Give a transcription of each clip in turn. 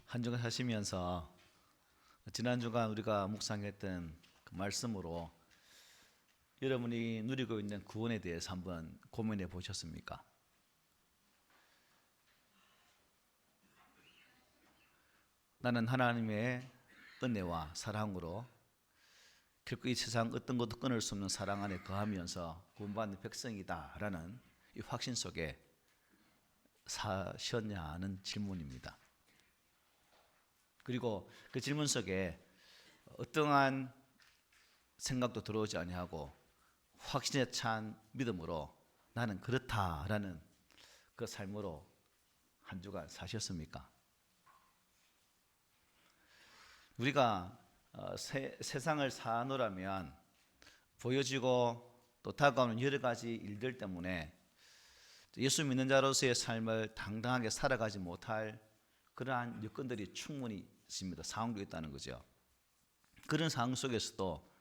한 주간 하시면서 지난 주간 우리가 묵상했던 그 말씀으로 여러분이 누리고 있는 구원에 대해서 한번 고민해 보셨습니까? 나는 하나님의 은혜와 사랑으로 결코 이 세상 어떤 것도 끊을 수 없는 사랑 안에 거하면서 구원받는 백성이다라는 이 확신 속에 사셨냐 하는 질문입니다. 그리고 그 질문 속에 어떠한 생각도 들어오지 아니하고 확신에 찬 믿음으로 나는 그렇다라는 그 삶으로 한 주간 사셨습니까? 우리가 세상을 사노라면 보여지고 또 다가오는 여러 가지 일들 때문에 예수 믿는 자로서의 삶을 당당하게 살아가지 못할 그러한 여건들이 충분히 있습니다. 상황도 있다는 거죠. 그런 상황 속에서도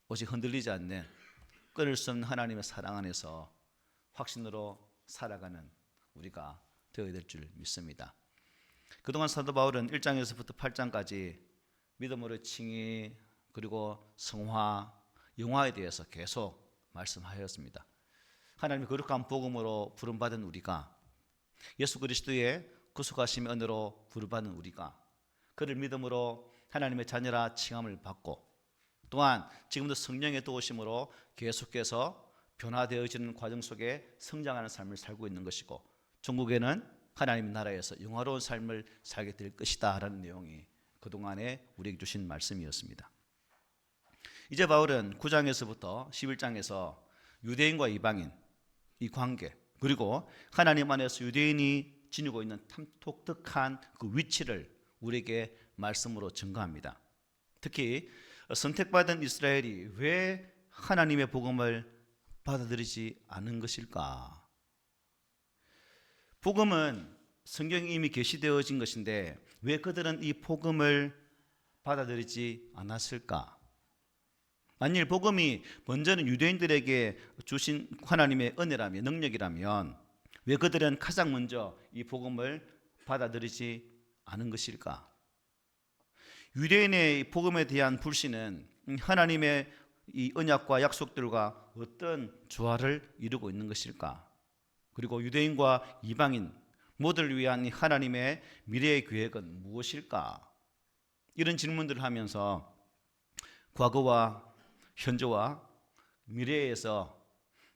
오직 흔들리지 않는 끊을 수 없는 하나님의 사랑 안에서 확신으로 살아가는 우리가 되어야 될 줄 믿습니다. 그동안 사도 바울은 1장에서부터 8장까지 믿음으로 칭의 그리고 성화, 영화에 대해서 계속 말씀하였습니다. 하나님의 거룩한 복음으로 부름받은 우리가 예수 그리스도의 구속하심의 은혜로 부름받은 우리가 그를 믿음으로 하나님의 자녀라 칭함을 받고 또한 지금도 성령의 도우심으로 계속해서 변화되어지는 과정 속에 성장하는 삶을 살고 있는 것이고 종국에는 하나님의 나라에서 영화로운 삶을 살게 될 것이다 라는 내용이 그동안에 우리에게 주신 말씀이었습니다. 이제 바울은 9장에서부터 11장에서 유대인과 이방인 이 관계 그리고 하나님 안에서 유대인이 지니고 있는 독특한 그 위치를 우리에게 말씀으로 증거합니다. 특히 선택받은 이스라엘이 왜 하나님의 복음을 받아들이지 않은 것일까? 복음은 성경에 이미 계시되어진 것인데 왜 그들은 이 복음을 받아들이지 않았을까? 만일 복음이 먼저는 유대인들에게 주신 하나님의 은혜라면 능력이라면 왜 그들은 가장 먼저 이 복음을 받아들이지 않은 것일까? 유대인의 복음에 대한 불신은 하나님의 이 언약과 약속들과 어떤 조화를 이루고 있는 것일까? 그리고 유대인과 이방인 모두를 위한 하나님의 미래의 계획은 무엇일까? 이런 질문들을 하면서 과거와 현재와 미래에서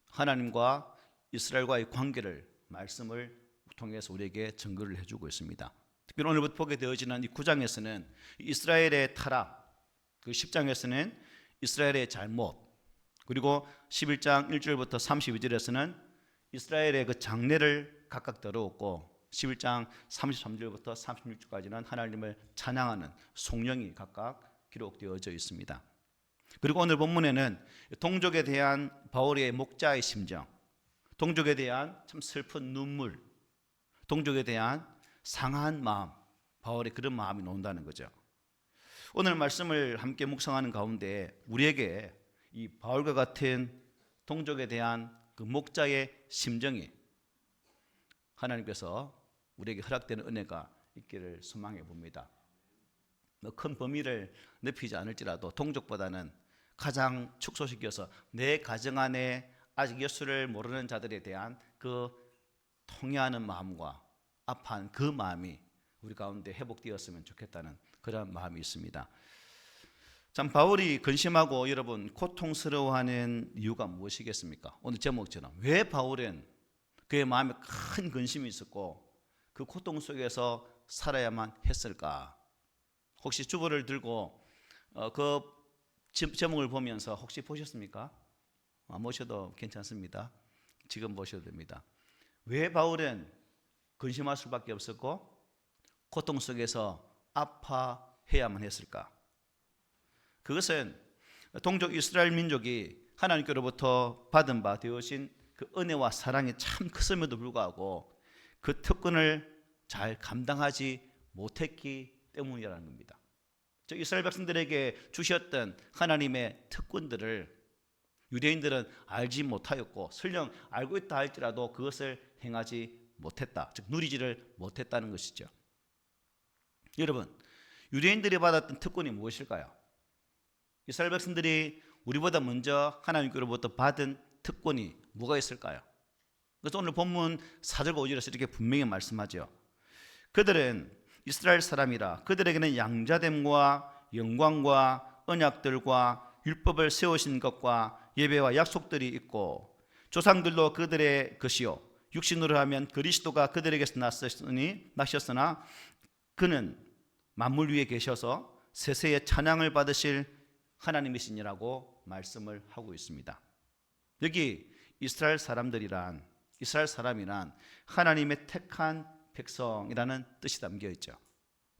하나님과 이스라엘과의 관계를 말씀을 통해서 우리에게 증거를 해주고 있습니다. 특별히 오늘부터 보게 되어지는 이 9장에서는 이스라엘의 타락, 그 10장에서는 이스라엘의 잘못, 그리고 11장 1절부터 32절에서는 이스라엘의 그 장래를 각각 다루었고 11장 33절부터 36절까지는 하나님을 찬양하는 송영이 각각 기록되어져 있습니다. 그리고 오늘 본문에는 동족에 대한 바울의 목자의 심정, 동족에 대한 참 슬픈 눈물, 동족에 대한 상한 마음, 바울의 그런 마음이 나온다는 거죠. 오늘 말씀을 함께 묵상하는 가운데 우리에게 이 바울과 같은 동족에 대한 그 목자의 심정이 하나님께서 우리에게 허락되는 은혜가 있기를 소망해 봅니다. 큰 범위를 넓히지 않을지라도 동족보다는 가장 축소시켜서 내 가정 안에 아직 예수를 모르는 자들에 대한 그 통회하는 마음과 아파한 그 마음이 우리 가운데 회복되었으면 좋겠다는 그런 마음이 있습니다. 참 바울이 근심하고 여러분 고통스러워하는 이유가 무엇이겠습니까? 오늘 제목처럼 왜 바울은 그의 마음에 큰 근심이 있었고 그 고통 속에서 살아야만 했을까? 혹시 주보를 들고 그 제목을 보면서 혹시 보셨습니까? 안 보셔도 괜찮습니다. 지금 보셔도 됩니다. 왜 바울은 근심할 수밖에 없었고 고통 속에서 아파해야만 했을까? 그것은 동족 이스라엘 민족이 하나님께로부터 받은 바 되어진 그 은혜와 사랑이 참 컸음에도 불구하고 그 특권을 잘 감당하지 못했기 때문이라는 겁니다. 저 이스라엘 백성들에게 주셨던 하나님의 특권들을 유대인들은 알지 못하였고 설령 알고 있다 할지라도 그것을 행하지 못했다. 즉 누리지를 못했다는 것이죠. 여러분, 유대인들이 받았던 특권이 무엇일까요? 이스라엘 백성들이 우리보다 먼저 하나님께로부터 받은 특권이 뭐가 있을까요? 그래서 오늘 본문 4절과 5절에서 이렇게 분명히 말씀하죠. 그들은 이스라엘 사람이라 그들에게는 양자됨과 영광과 언약들과 율법을 세우신 것과 예배와 약속들이 있고 조상들도 그들의 것이요 육신으로 하면 그리스도가 그들에게서 나셨으나 그는 만물 위에 계셔서 세세의 찬양을 받으실 하나님이시니라고 말씀을 하고 있습니다. 여기 이스라엘 사람이란 하나님의 택한 백성이라는 뜻이 담겨 있죠.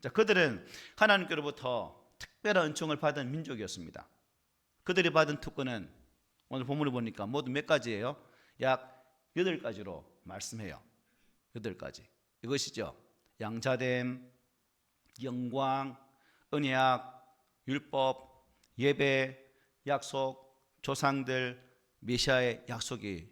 자, 그들은 하나님께로부터 특별한 은총을 받은 민족이었습니다. 그들이 받은 특권은 오늘 본문을 보니까 모두 몇 가지예요? 약 8가지로 말씀해요. 8가지. 이것이죠. 양자됨, 영광, 언약, 율법, 예배, 약속, 조상들, 메시아의 약속이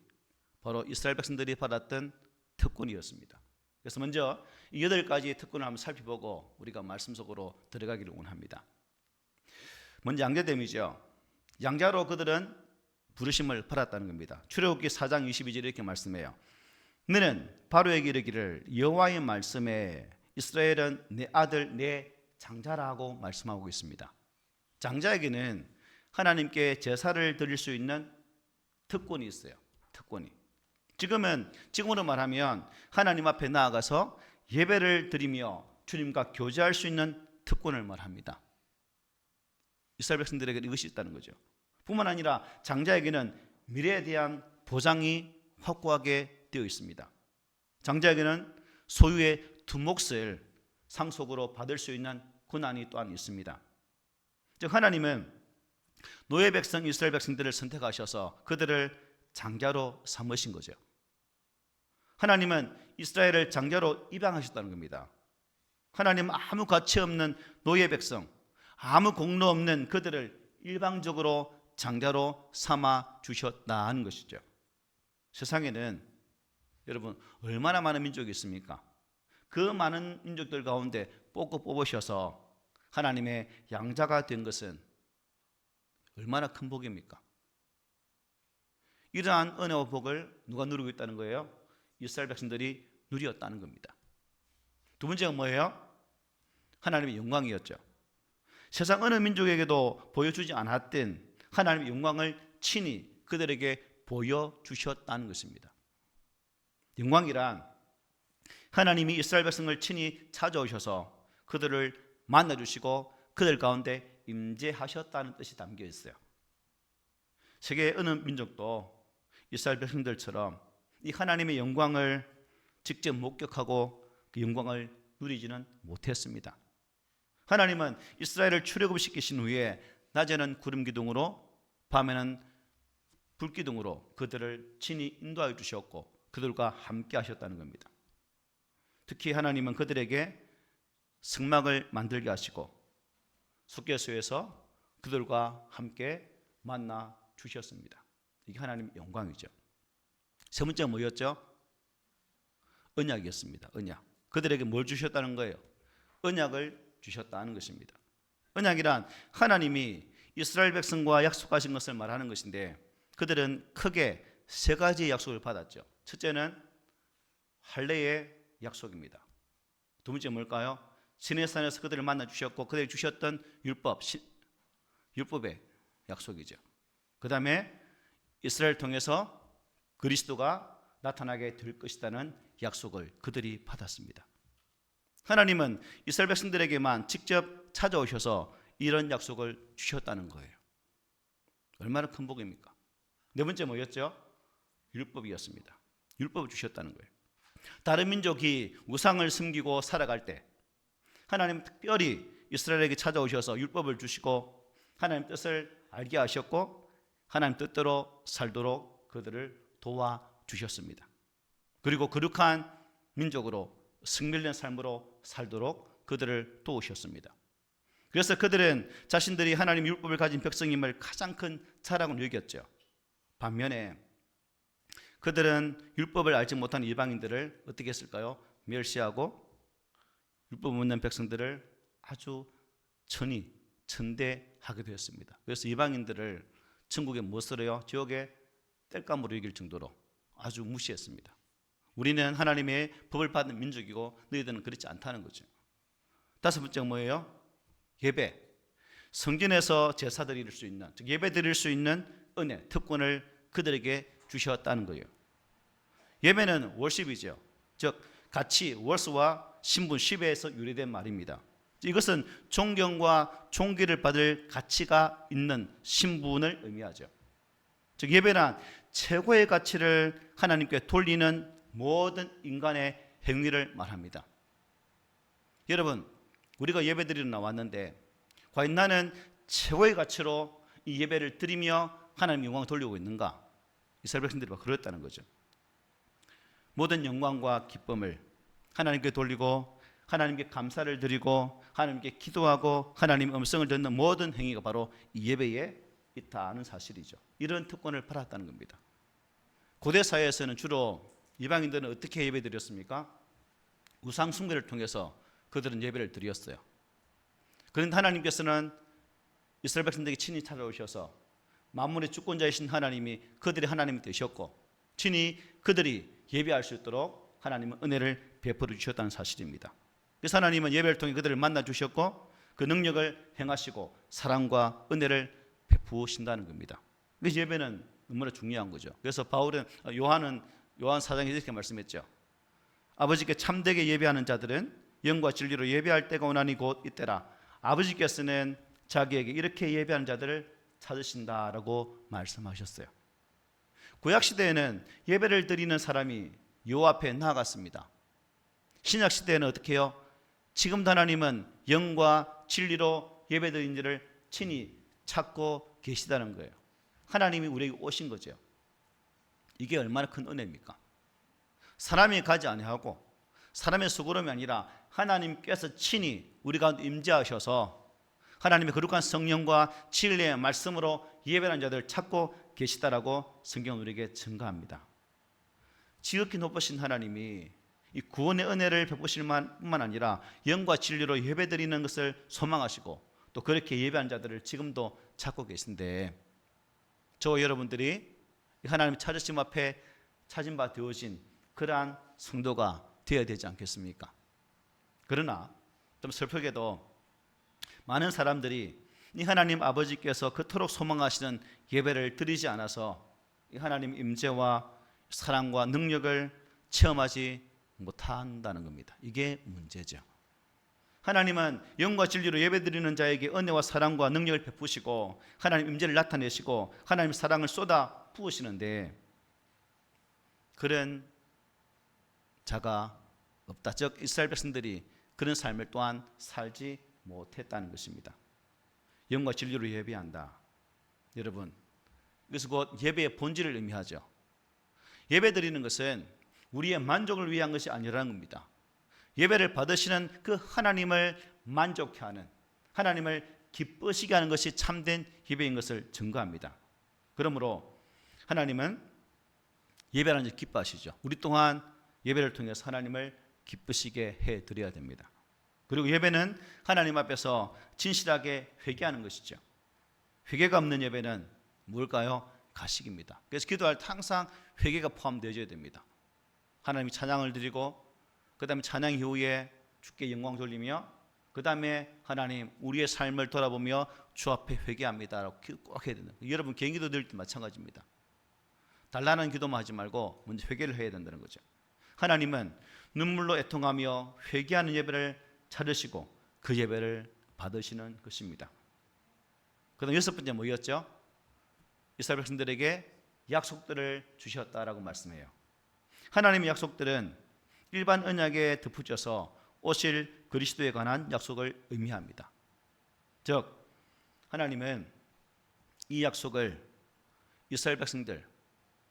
바로 이스라엘 백성들이 받았던 특권이었습니다. 그래서 먼저 이 8가지의 특권을 한번 살펴보고 우리가 말씀 속으로 들어가기를 원합니다. 먼저 양자됨이죠. 양자로 그들은 부르심을 받았다는 겁니다. 출애굽기 4장 22절에 이렇게 말씀해요. 너는 바로에게 이르기를 여호와의 말씀에 이스라엘은 내 아들 내 장자라고 말씀하고 있습니다. 장자에게는 하나님께 제사를 드릴 수 있는 특권이 있어요. 특권이. 지금으로 말하면 하나님 앞에 나아가서 예배를 드리며 주님과 교제할 수 있는 특권을 말합니다. 이스라엘 백성들에게 이것이 있다는 거죠. 뿐만 아니라 장자에게는 미래에 대한 보장이 확고하게 되어 있습니다. 장자에게는 소유의 2몫을 상속으로 받을 수 있는 권한이 또한 있습니다. 즉 하나님은 노예 백성 이스라엘 백성들을 선택하셔서 그들을 장자로 삼으신 거죠. 하나님은 이스라엘을 장자로 입양하셨다는 겁니다. 하나님은 아무 가치 없는 노예 백성, 아무 공로 없는 그들을 일방적으로 장자로 삼아 주셨다는 것이죠. 세상에는 여러분 얼마나 많은 민족이 있습니까? 그 많은 민족들 가운데 뽑으셔서 하나님의 양자가 된 것은 얼마나 큰 복입니까? 이러한 은혜와 복을 누가 누리고 있다는 거예요? 이스라엘 백성들이 누렸다는 겁니다. 두 번째가 뭐예요? 하나님의 영광이었죠. 세상 어느 민족에게도 보여주지 않았던 하나님의 영광을 친히 그들에게 보여주셨다는 것입니다. 영광이란 하나님이 이스라엘 백성을 친히 찾아오셔서 그들을 만나주시고 그들 가운데 임재하셨다는 뜻이 담겨 있어요. 세계의 어느 민족도 이스라엘 백성들처럼 이 하나님의 영광을 직접 목격하고 그 영광을 누리지는 못했습니다. 하나님은 이스라엘을 출애굽시키신 후에 낮에는 구름 기둥으로 밤에는 불 기둥으로 그들을 친히 인도하여 주셨고 그들과 함께 하셨다는 겁니다. 특히 하나님은 그들에게 성막을 만들게 하시고 숫개소에서 그들과 함께 만나 주셨습니다. 이게 하나님의 영광이죠. 세 번째가 뭐였죠? 언약이었습니다. 언약. 그들에게 뭘 주셨다는 거예요? 언약을 주셨다는 것입니다. 언약이란 하나님이 이스라엘 백성과 약속하신 것을 말하는 것인데 그들은 크게 3가지의 약속을 받았죠. 첫째는 할례의 약속입니다. 두 번째 뭘까요? 시내산에서 그들을 만나 주셨고 그들이 주셨던 율법의 약속이죠. 그 다음에 이스라엘 통해서 그리스도가 나타나게 될 것이라는 약속을 그들이 받았습니다. 하나님은 이스라엘 백성들에게만 직접 찾아오셔서 이런 약속을 주셨다는 거예요. 얼마나 큰 복입니까? 네 번째 뭐였죠? 율법이었습니다. 율법을 주셨다는 거예요. 다른 민족이 우상을 섬기고 살아갈 때 하나님 특별히 이스라엘에게 찾아오셔서 율법을 주시고 하나님 뜻을 알게 하셨고 하나님 뜻대로 살도록 그들을 도와주셨습니다. 그리고 거룩한 민족으로 승밀된 삶으로 살도록 그들을 도우셨습니다. 그래서 그들은 자신들이 하나님 율법을 가진 백성임을 가장 큰 자랑으로 여겼죠. 반면에 그들은 율법을 알지 못한 이방인들을 어떻게 했을까요? 멸시하고 율법 없는 백성들을 아주 천대하게 되었습니다. 그래서 이방인들을 천국에 못 쓰러요? 지옥에 땔감으로 이길 정도로 아주 무시했습니다. 우리는 하나님의 법을 받는 민족이고 너희들은 그렇지 않다는 거죠. 다섯 번째가 뭐예요? 예배. 성전에서 제사 드릴 수 있는, 즉 예배 드릴 수 있는 은혜, 특권을 그들에게 주셨다는 거예요. 예배는 월십이죠. 즉 같이 월스와 신분, 시베에서 유래된 말입니다. 이것은 존경과 존귀를 받을 가치가 있는 신분을 의미하죠. 즉 예배란 최고의 가치를 하나님께 돌리는 모든 인간의 행위를 말합니다. 여러분, 우리가 예배드리러 나왔는데 과연 나는 최고의 가치로 이 예배를 드리며 하나님 영광을 돌리고 있는가? 이스라엘 백성들이 그랬다는 거죠. 모든 영광과 기쁨을 하나님께 돌리고 하나님께 감사를 드리고 하나님께 기도하고 하나님의 음성을 듣는 모든 행위가 바로 이 예배에 있다는 사실이죠. 이런 특권을 받았다는 겁니다. 고대 사회에서는 주로 이방인들은 어떻게 예배 드렸습니까? 우상 숭배를 통해서 그들은 예배를 드렸어요. 그런데 하나님께서는 이스라엘 백성들에게 친히 찾아오셔서 만물의 주권자이신 하나님이 그들의 하나님이 되셨고 친히 그들이 예배할 수 있도록 하나님은 은혜를 베풀어 주셨다는 사실입니다. 그래서 하나님은 예배를 통해 그들을 만나 주셨고 그 능력을 행하시고 사랑과 은혜를 베푸신다는 겁니다. 그래서 예배는 너무나 중요한 거죠. 그래서 요한 4장에 이렇게 말씀했죠. 아버지께 참되게 예배하는 자들은 영과 진리로 예배할 때가 오나니 곧 이때라. 아버지께서는 자기에게 이렇게 예배하는 자들을 찾으신다라고 말씀하셨어요. 구약시대에는 예배를 드리는 사람이 여호와 앞에 나아갔습니다. 신약시대에는 어떻게 해요? 지금도 하나님은 영과 진리로 예배드리는 자를 친히 찾고 계시다는 거예요. 하나님이 우리에게 오신 거죠. 이게 얼마나 큰 은혜입니까? 사람이 가지 아니하고 사람의 수고름이 아니라 하나님께서 친히 우리 가운데 임재하셔서 하나님의 거룩한 성령과 진리의 말씀으로 예배하는 자들을 찾고 계시다라고 성경은 우리에게 증거합니다. 지극히 높으신 하나님이 이 구원의 은혜를 베푸실 뿐만 아니라 영과 진리로 예배드리는 것을 소망하시고 또 그렇게 예배하는 자들을 지금도 찾고 계신데 저와 여러분들이 하나님의 찾으심 앞에 찾은 바 되어진 그러한 성도가 되어야 되지 않겠습니까? 그러나 좀 슬프게도 많은 사람들이 이 하나님 아버지께서 그토록 소망하시는 예배를 드리지 않아서 이 하나님 임재와 사랑과 능력을 체험하지 못한다는 겁니다. 이게 문제죠. 하나님은 영과 진리로 예배드리는 자에게 은혜와 사랑과 능력을 베푸시고 하나님 임재를 나타내시고 하나님 사랑을 쏟아 부으시는데 그런 자가 없다. 즉 이스라엘 백성들이 그런 삶을 또한 살지 못했다는 것입니다. 영과 진리로 예배한다. 여러분, 이것은 곧 예배의 본질을 의미하죠. 예배드리는 것은 우리의 만족을 위한 것이 아니라는 겁니다. 예배를 받으시는 그 하나님을 만족케 하는, 하나님을 기쁘시게 하는 것이 참된 예배인 것을 증거합니다. 그러므로 하나님은 예배라는 것을 기뻐하시죠. 우리 또한 예배를 통해서 하나님을 기쁘시게 해드려야 됩니다. 그리고 예배는 하나님 앞에서 진실하게 회개하는 것이죠. 회개가 없는 예배는 뭘까요? 가식입니다. 그래서 기도할 때 항상 회개가 포함되어야 됩니다. 하나님이 찬양을 드리고 그 다음에 찬양 이후에 주께 영광 돌리며 그 다음에 하나님 우리의 삶을 돌아보며 주 앞에 회개합니다 라고 꼭 해야 된다. 여러분 개인기도 드릴 때 마찬가지입니다. 달라는 기도만 하지 말고 먼저 회개를 해야 된다는 거죠. 하나님은 눈물로 애통하며 회개하는 예배를 찾으시고 그 예배를 받으시는 것입니다. 그 다음 여섯 번째 뭐였죠? 이스라엘 백성들에게 약속들을 주셨다라고 말씀해요. 하나님의 약속들은 일반 언약에 덧붙여서 오실 그리스도에 관한 약속을 의미합니다. 즉 하나님은 이 약속을 이스라엘 백성들,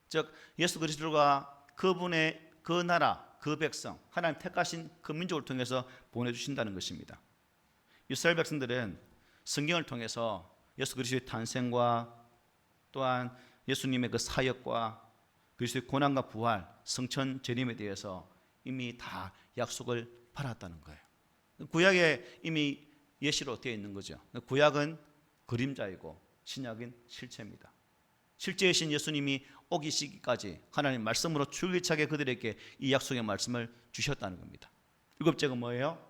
즉 예수 그리스도가 그분의 그 나라, 그 백성, 하나님 택하신 그 민족을 통해서 보내주신다는 것입니다. 이스라엘 백성들은 성경을 통해서 예수 그리스도의 탄생과 또한 예수님의 그 사역과 그리스도의 고난과 부활, 성천 재림에 대해서 이미 다 약속을 받았다는 거예요. 구약에 이미 예시로 되어 있는 거죠. 구약은 그림자이고 신약은 실체입니다. 실제이신 예수님이 오기 시기까지 하나님 말씀으로 줄기차게 그들에게 이 약속의 말씀을 주셨다는 겁니다. 일곱째가 뭐예요?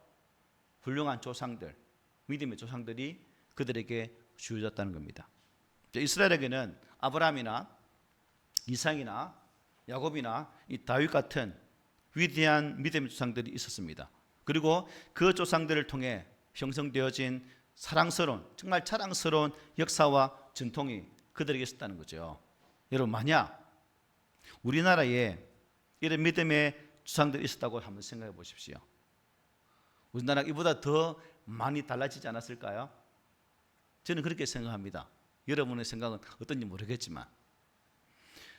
훌륭한 조상들, 믿음의 조상들이 그들에게 주어졌다는 겁니다. 이스라엘에게는 아브라함이나 이삭이나 야곱이나 이 다윗 같은 위대한 믿음의 조상들이 있었습니다. 그리고 그 조상들을 통해 형성되어진 사랑스러운, 정말 자랑스러운 역사와 전통이 그들에게 있었다는 거죠. 여러분, 만약 우리나라에 이런 믿음의 조상들이 있었다고 한번 생각해 보십시오. 우리나라가 이보다 더 많이 달라지지 않았을까요? 저는 그렇게 생각합니다. 여러분의 생각은 어떤지 모르겠지만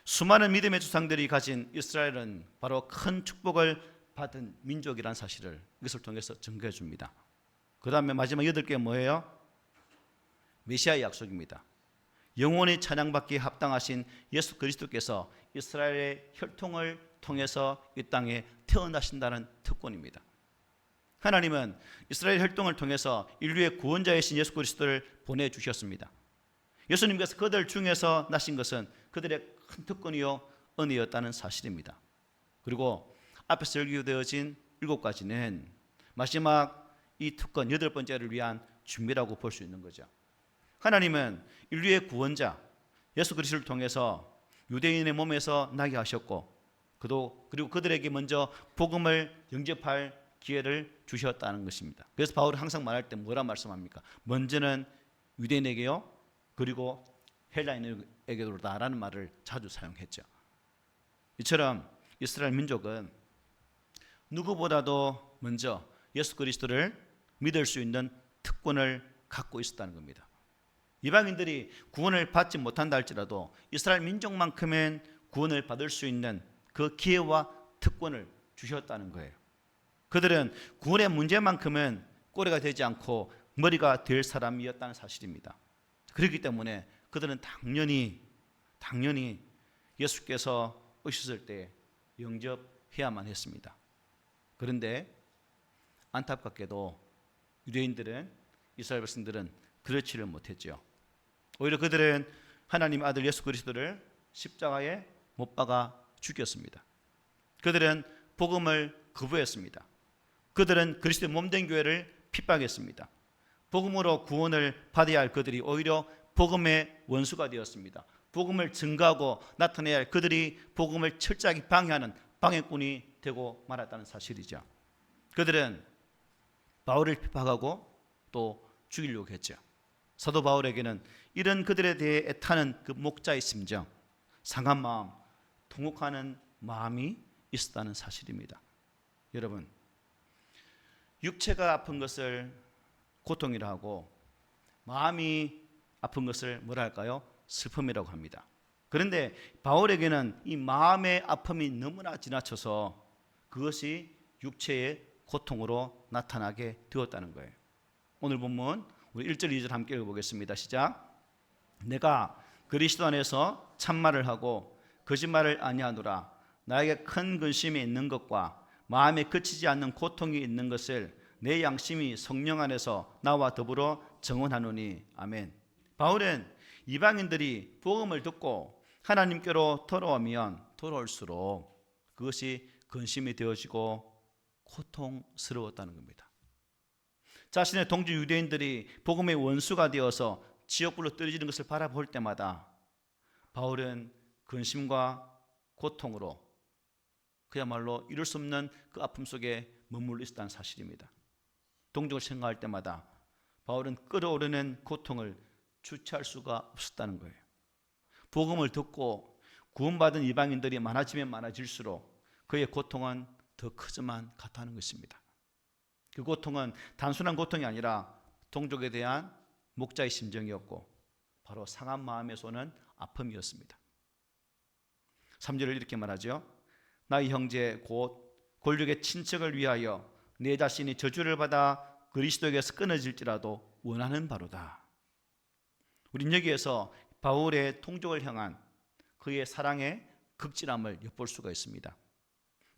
수많은 믿음의 조상들이 가진 이스라엘은 바로 큰 축복을 받은 민족이라는 사실을 이것을 통해서 증거해 줍니다. 그 다음에 마지막 8개 뭐예요? 메시아의 약속입니다. 영원히 찬양받기에 합당하신 예수 그리스도께서 이스라엘의 혈통을 통해서 이 땅에 태어나신다는 특권입니다. 하나님은 이스라엘 혈통을 통해서 인류의 구원자이신 예수 그리스도를 보내주셨습니다. 예수님께서 그들 중에서 나신 것은 그들의 큰 특권이요 은혜였다는 사실입니다. 그리고 앞에서 설교되어진 7가지는 마지막 이 특권 8번째를 위한 준비라고 볼 수 있는 거죠. 하나님은 인류의 구원자 예수 그리스도를 통해서 유대인의 몸에서 나게 하셨고 그리고 그들에게 먼저 복음을 영접할 기회를 주셨다는 것입니다. 그래서 바울은 항상 말할 때 뭐라 말씀합니까? 먼저는 유대인에게요 그리고 헬라인에게로다라는 말을 자주 사용했죠. 이처럼 이스라엘 민족은 누구보다도 먼저 예수 그리스도를 믿을 수 있는 특권을 갖고 있었다는 겁니다. 이방인들이 구원을 받지 못한다 할지라도 이스라엘 민족만큼은 구원을 받을 수 있는 그 기회와 특권을 주셨다는 거예요. 그들은 구원의 문제만큼은 꼬리가 되지 않고 머리가 될 사람이었다는 사실입니다. 그렇기 때문에 그들은 당연히 예수께서 오셨을 때 영접해야만 했습니다. 그런데 안타깝게도 유대인들은 이스라엘 백성들은 그렇지를 못했죠. 오히려 그들은 하나님 아들 예수 그리스도를 십자가에 못 박아 죽였습니다. 그들은 복음을 거부했습니다. 그들은 그리스도의 몸된 교회를 핍박했습니다. 복음으로 구원을 받아야 할 그들이 오히려 복음의 원수가 되었습니다. 복음을 증거하고 나타내야 할 그들이 복음을 철저하게 방해하는 방해꾼이 되고 말았다는 사실이죠. 그들은 바울을 핍박하고 또 죽이려고 했죠. 사도 바울에게는 이런 그들에 대해 애타는 그 목자의 심정, 상한 마음, 통곡하는 마음이 있었다는 사실입니다. 여러분, 육체가 아픈 것을 고통이라 하고 마음이 아픈 것을 뭐라 할까요? 슬픔이라고 합니다. 그런데 바울에게는 이 마음의 아픔이 너무나 지나쳐서 그것이 육체의 고통으로 나타나게 되었다는 거예요. 오늘 본문 우리 1절 2절 함께 읽어보겠습니다. 시작. 내가 그리스도 안에서 참말을 하고 거짓말을 아니하노라. 나에게 큰 근심이 있는 것과 마음에 그치지 않는 고통이 있는 것을 내 양심이 성령 안에서 나와 더불어 증언하노니. 아멘. 바울은 이방인들이 복음을 듣고 하나님께로 돌아올수록 그것이 근심이 되어지고 고통스러웠다는 겁니다. 자신의 동지 유대인들이 복음의 원수가 되어서 지옥불로 떨어지는 것을 바라볼 때마다 바울은 근심과 고통으로 그야말로 이룰 수 없는 그 아픔 속에 머물러 있었다는 사실입니다. 동족을 생각할 때마다 바울은 끓어오르는 고통을 주체할 수가 없었다는 거예요. 복음을 듣고 구원받은 이방인들이 많아지면 많아질수록 그의 고통은 더 크지만 같다는 것입니다. 그 고통은 단순한 고통이 아니라 동족에 대한 목자의 심정이었고 바로 상한 마음에서 오는 아픔이었습니다. 3절을 이렇게 말하죠. 나의 형제 곧 골육의 친척을 위하여 내 자신이 저주를 받아 그리스도에게서 끊어질지라도 원하는 바로다. 우린 여기에서 바울의 동족을 향한 그의 사랑의 극진함을 엿볼 수가 있습니다.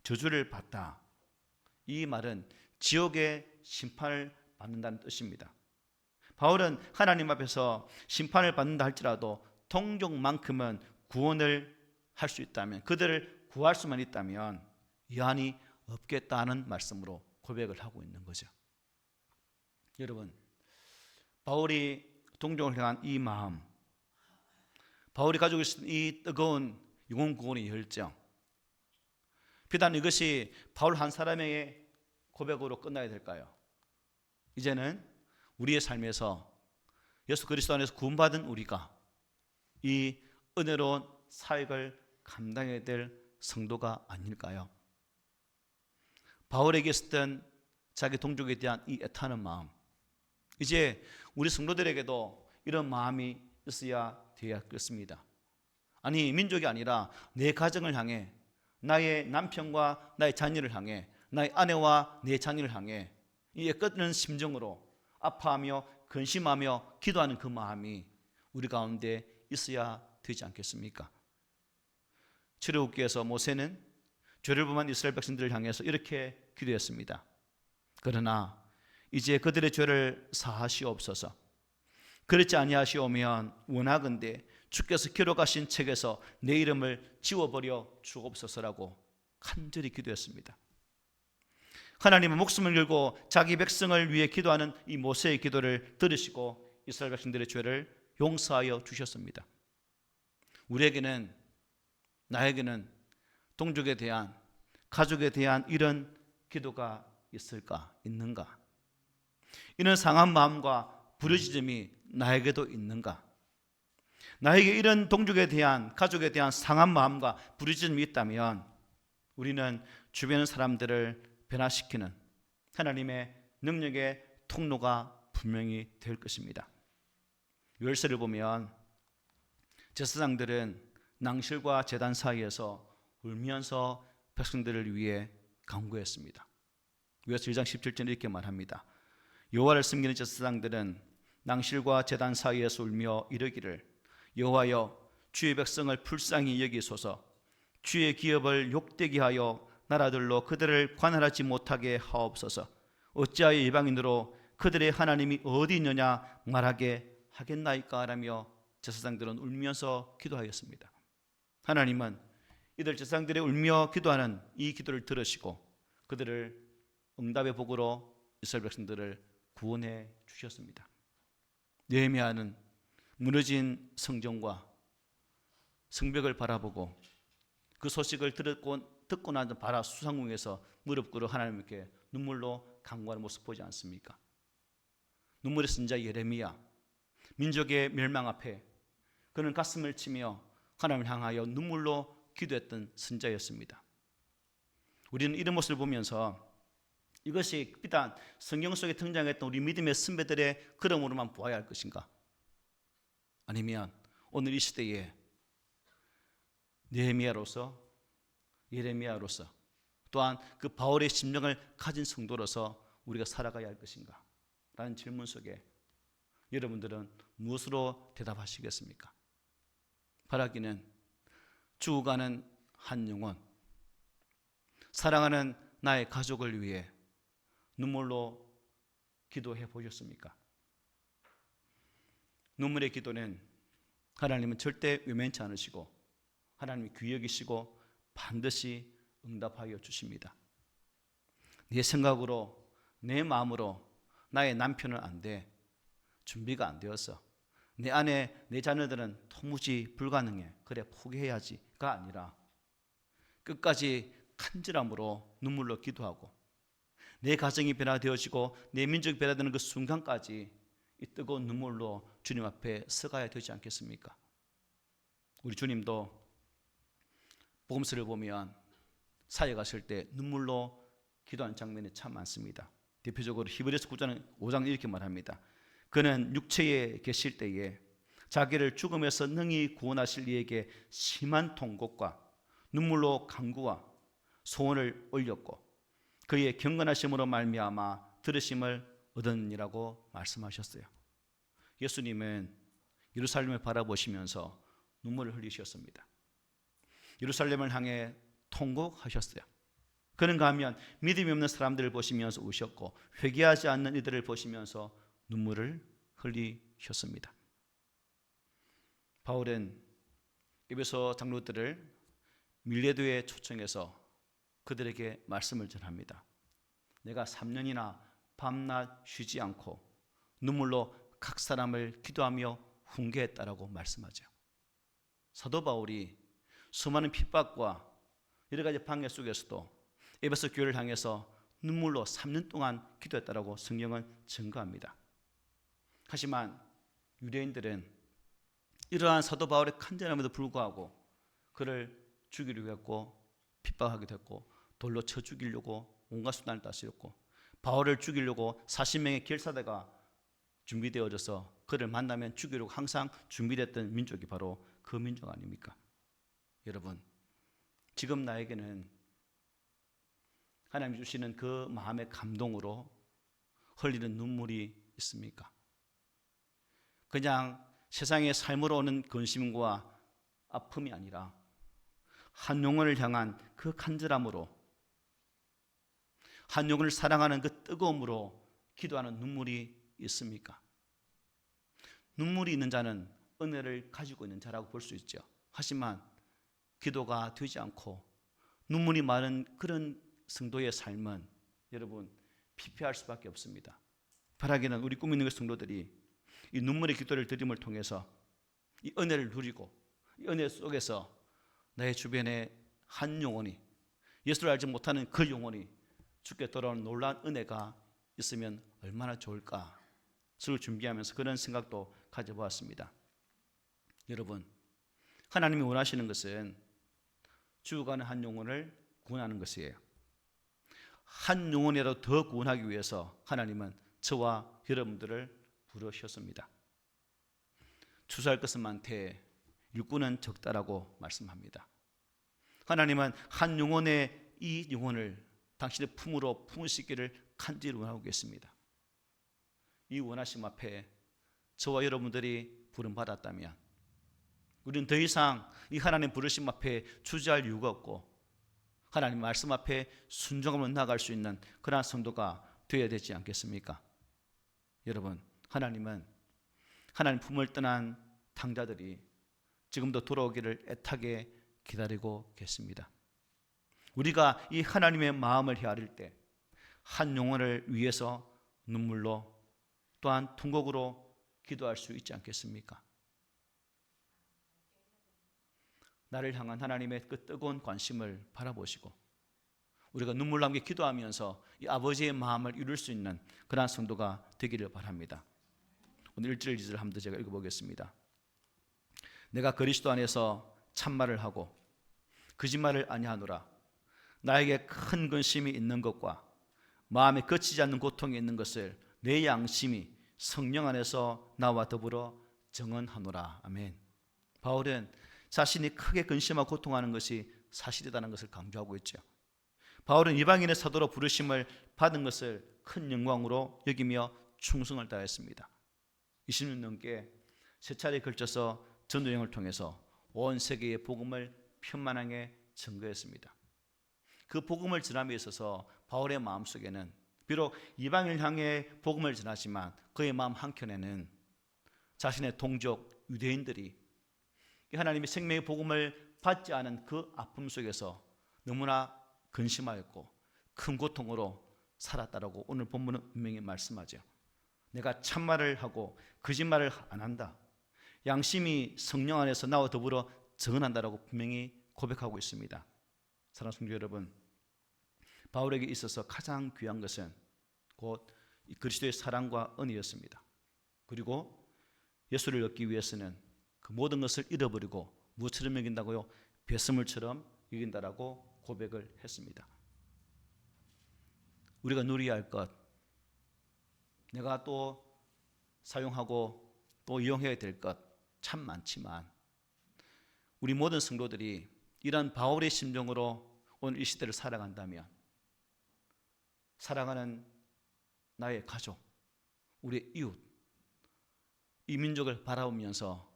저주를 받다. 이 말은 지옥의 심판을 받는다는 뜻입니다. 바울은 하나님 앞에서 심판을 받는다 할지라도 동족만큼은 구원을 할 수 있다면, 그들을 구할 수만 있다면 여한이 없겠다는 말씀으로 고백을 하고 있는 거죠. 여러분, 바울이 동족을 향한 이 마음, 바울이 가지고 있는 이 뜨거운 영혼 구원의 열정, 비단 이것이 바울 한 사람의 고백으로 끝나야 될까요? 이제는 우리의 삶에서 예수 그리스도 안에서 구원받은 우리가 이 은혜로운 사역을 감당해야 될 성도가 아닐까요? 바울에게 있었던 자기 동족에 대한 이 애타는 마음, 이제 우리 성도들에게도 이런 마음이 있어야 되겠습니다. 아니, 민족이 아니라 내 가정을 향해, 나의 남편과 나의 자녀를 향해, 나의 아내와 내 자녀를 향해 이 애꿎는 심정으로 아파하며 근심하며 기도하는 그 마음이 우리 가운데 있어야 되지 않겠습니까? 출애굽기에서 모세는 죄를 범한 이스라엘 백성들을 향해서 이렇게 기도했습니다. 그러나 이제 그들의 죄를 사하시옵소서. 그렇지 아니하시오면 원하건대 주께서 기록하신 책에서 내 이름을 지워버려 주옵소서라고 간절히 기도했습니다. 하나님은 목숨을 걸고 자기 백성을 위해 기도하는 이 모세의 기도를 들으시고 이스라엘 백성들의 죄를 용서하여 주셨습니다. 우리에게는, 나에게는 동족에 대한, 가족에 대한 이런 기도가 있을까? 있는가? 이런 상한 마음과 부르짖음이 나에게도 있는가? 나에게 이런 동족에 대한, 가족에 대한 상한 마음과 부르짖음이 있다면 우리는 주변 사람들을 변화시키는 하나님의 능력의 통로가 분명히 될 것입니다. 열세를 보면 제사장들은 낭실과 제단 사이에서 울면서 백성들을 위해 간구했습니다. 요한계시록 1장 17절에 이렇게 말합니다. 여호와를 섬기는 제사장들은 낭실과 제단 사이에서 울며 이르기를 여호와여 주의 백성을 불쌍히 여기소서. 주의 기업을 욕되게 하여 나라들로 그들을 관할하지 못하게 하옵소서. 어찌하여 이방인으로 그들의 하나님이 어디 있느냐 말하게 하겠나이까 라며 제사장들은 울면서 기도하였습니다. 하나님은 이들 제사장들의 울며 기도하는 이 기도를 들으시고 그들을 응답의 복으로 이스라엘 백성들을 구원해 주셨습니다. 느헤미야는 무너진 성전과 성벽을 바라보고 그 소식을 듣고 난 바라 수상궁에서 무릎 꿇어 하나님께 눈물로 간구하는 모습 보지 않습니까? 눈물의 선자 예레미야, 민족의 멸망 앞에 그는 가슴을 치며 하나님을 향하여 눈물로 기도했던 선자였습니다. 우리는 이런 모습을 보면서 이것이 비단 성경 속에 등장했던 우리 믿음의 선배들의 그름으로만 보아야 할 것인가? 아니면 오늘 이 시대에 느헤미야로서, 예레미야로서, 또한 그 바울의 심령을 가진 성도로서 우리가 살아가야 할 것인가? 라는 질문 속에 여러분들은 무엇으로 대답하시겠습니까? 바라기는 죽어가는 한 영혼, 사랑하는 나의 가족을 위해 눈물로 기도해 보셨습니까? 눈물의 기도는 하나님은 절대 외면치 않으시고 하나님이 귀히 여기시고 반드시 응답하여 주십니다. 내 생각으로, 내 마음으로 나의 남편은 안 돼, 준비가 안 되었어, 내 아내, 내 자녀들은 도무지 불가능해, 그래 포기해야지가 아니라 끝까지 간절함으로 눈물로 기도하고 내 가정이 변화되어지고 내 민족이 변화되는 그 순간까지 이 뜨거운 눈물로 주님 앞에 서가야 되지 않겠습니까? 우리 주님도 복음서를 보면 사역하실 때 눈물로 기도하는 장면이 참 많습니다. 대표적으로 히브리서 5장 이렇게 말합니다. 그는 육체에 계실 때에 자기를 죽음에서 능히 구원하실 이에게 심한 통곡과 눈물로 간구와 소원을 올렸고 그의 경건하심으로 말미암아 들으심을 얻었느니라고 말씀하셨어요. 예수님은 예루살렘을 바라보시면서 눈물을 흘리셨습니다. 예루살렘을 향해 통곡하셨어요. 그런가 하면 믿음이 없는 사람들을 보시면서 우셨고 회개하지 않는 이들을 보시면서 눈물을 흘리셨습니다. 바울은 에베소 장로들을 밀레도에 초청해서 그들에게 말씀을 전합니다. 내가 3년이나 밤낮 쉬지 않고 눈물로 각 사람을 기도하며 훈계했다라고 말씀하죠. 사도 바울이 수많은 핍박과 여러 가지 방해 속에서도 에베소 교회를 향해서 눈물로 3년 동안 기도했다라고 성경은 증거합니다. 하지만 유대인들은 이러한 사도 바울의 간절함에도 불구하고 그를 죽이려고 했고 핍박하기도 했고 돌로 쳐 죽이려고 온갖 수단을 다 쓰였고 바울을 죽이려고 40명의 결사대가 준비되어져서 그를 만나면 죽이려고 항상 준비됐던 민족이 바로 그 민족 아닙니까? 여러분, 지금 나에게는 하나님이 주시는 그 마음의 감동으로 흘리는 눈물이 있습니까? 그냥 세상의 삶으로 오는 근심과 아픔이 아니라 한 영혼을 향한 그 간절함으로, 한 영혼을 사랑하는 그 뜨거움으로 기도하는 눈물이 있습니까? 눈물이 있는 자는 은혜를 가지고 있는 자라고 볼 수 있죠. 하지만 기도가 되지 않고 눈물이 많은 그런 성도의 삶은 여러분 피폐할 수밖에 없습니다. 바라기는 우리 꿈 있는 그 성도들이 이 눈물의 기도를 드림을 통해서 이 은혜를 누리고 이 은혜 속에서 나의 주변에 한 영혼이, 예수를 알지 못하는 그 영혼이 주께 돌아오는 놀라운 은혜가 있으면 얼마나 좋을까 를 준비하면서 그런 생각도 가져보았습니다. 여러분, 하나님이 원하시는 것은 죽어가는 한 영혼을 구원하는 것이에요. 한 영혼이라도 더 구원하기 위해서 하나님은 저와 여러분들을 부르셨습니다. 추수할 것은 많되 일꾼은 적다라고 말씀합니다. 하나님은 한 영혼의 이 영혼을 당신의 품으로 품으시기를 간절히 원하고 계십니다. 이 원하심 앞에 저와 여러분들이 부름받았다면 우리는 더 이상 이 하나님 부르심 앞에 주저할 이유가 없고 하나님 말씀 앞에 순종하며 나아갈 수 있는 그러한 성도가 되어야 되지 않겠습니까? 여러분, 하나님은 하나님 품을 떠난 탕자들이 지금도 돌아오기를 애타게 기다리고 계십니다. 우리가 이 하나님의 마음을 헤아릴 때 한 영혼을 위해서 눈물로 또한 통곡으로 기도할 수 있지 않겠습니까? 나를 향한 하나님의 그 뜨거운 관심을 바라보시고 우리가 눈물로 함께 기도하면서 이 아버지의 마음을 이룰 수 있는 그러한 성도가 되기를 바랍니다. 오늘 1절 2절 한번 더 제가 읽어보겠습니다. 내가 그리스도 안에서 참말을 하고 거짓말을 아니하노라. 나에게 큰 근심이 있는 것과 마음에 거치지 않는 고통이 있는 것을 내 양심이 성령 안에서 나와 더불어 정언하노라. 아멘. 바울은 자신이 크게 근심하고 고통하는 것이 사실이라는 것을 강조하고 있죠. 바울은 이방인의 사도로 부르심을 받은 것을 큰 영광으로 여기며 충성을 다했습니다. 20년 넘게 세 차례에 걸쳐서 전도여행을 통해서 온 세계의 복음을 편만하게 증거했습니다. 그 복음을 전함에 있어서 바울의 마음속에는 비록 이방인을 향해 복음을 전하지만 그의 마음 한켠에는 자신의 동족 유대인들이 하나님의 생명의 복음을 받지 않은 그 아픔 속에서 너무나 근심하였고 큰 고통으로 살았다라고 오늘 본문은 분명히 말씀하죠. 내가 참말을 하고 거짓말을 안 한다. 양심이 성령 안에서 나와 더불어 정언한다라고 분명히 고백하고 있습니다. 사랑하는 성도 여러분, 바울에게 있어서 가장 귀한 것은 곧 그리스도의 사랑과 은혜였습니다. 그리고 예수를 얻기 위해서는 그 모든 것을 잃어버리고 무엇처럼 여긴다고요? 배설물처럼 여긴다라고 고백을 했습니다. 우리가 누려야 할 것, 내가 또 사용하고 또 이용해야 될 것 참 많지만 우리 모든 성도들이 이런 바울의 심정으로 오늘 이 시대를 살아간다면 사랑하는 나의 가족, 우리의 이웃, 이 민족을 바라보면서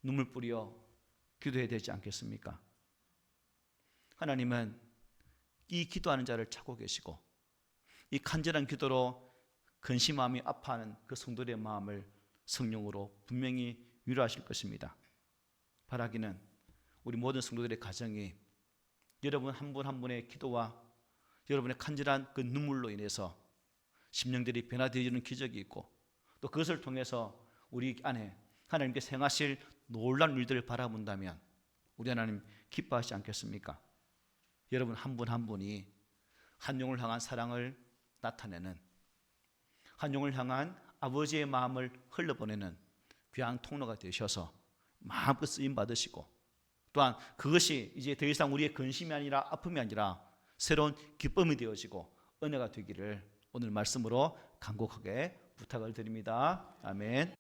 눈물 뿌려 기도해야 되지 않겠습니까? 하나님은 이 기도하는 자를 찾고 계시고 이 간절한 기도로 근심하며 아파하는 그 성도들의 마음을 성령으로 분명히 위로하실 것입니다. 바라기는 우리 모든 성도들의 가정이 여러분 한 분 한 분의 기도와 여러분의 간절한 그 눈물로 인해서 심령들이 변화되어지는 기적이 있고, 또 그것을 통해서 우리 안에 하나님께서 행하실 놀라운 일들을 바라본다면 우리 하나님 기뻐하시지 않겠습니까? 여러분 한 분 한 분이 한 영을 향한 사랑을 나타내는, 한 영을 향한 아버지의 마음을 흘려보내는 귀한 통로가 되셔서 마음껏 쓰임 받으시고, 또한 그것이 이제 더 이상 우리의 근심이 아니라 아픔이 아니라 새로운 기쁨이 되어지고 은혜가 되기를 오늘 말씀으로 간곡하게 부탁을 드립니다. 아멘.